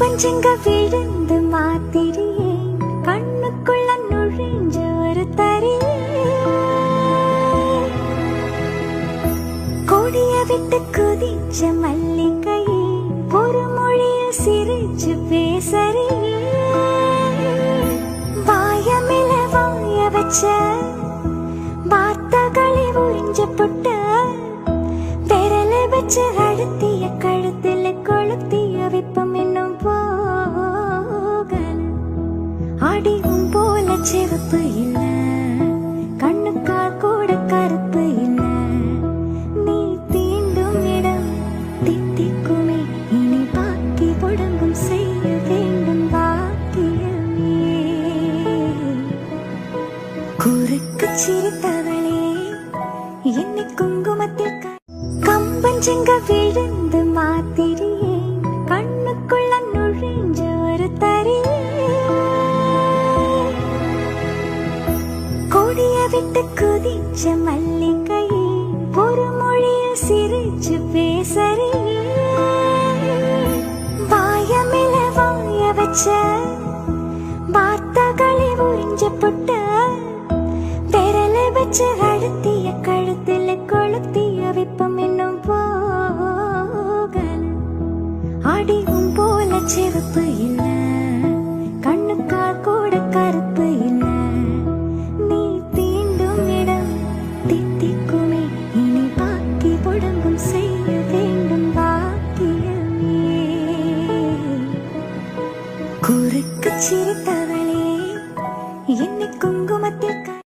கம்பஞ்சங்க விழுந்து மாத்திரியே கண்ணுக்குள்ள நுழைஞ்ச ஒரு தரியே கொடிய விட்டு குதிச்ச மல்லிகையே ஒரு மொழியில் சிரிச்சு பேசறியே வாயமில வாய வச்ச வார்த்தைகளை உறிஞ்ச புட்ட விரல வச்சு அழுத்திய கழுத்துல கொளுத்திய விப்பம் இன்னும் போகல அடிவும் போல சிவப்பு இல்ல கண்ணுக்கால் கூட கருப்பு இல்ல நீ தீண்டும் இடம் தித்திக்குமே இனி பாக்கி உடம்பும் செய்ய வேண்டும் பாக்கியமே குறுக்கு சிரித்தவளே என்னை குங்குமத்தில் கம்பஞ்சங்க விழுந்து மாத்திரியே கண்ணுக்குள்ள நுழைஞ்ச ஒரு தரியே கொடிய விட்டு குதிச்ச மல்லிகையே ஒரு மொழியில் சிரிச்சு பேசறியே வாயமில வாய வச்ச வார்த்தைகளை உறிஞ்ச புட்ட விரல வச்சு அழுத்திய கழுத்துல கொளுத்திய விப்பம் இன்னும் போகல அடிவும் போல சிவப்பு இல்ல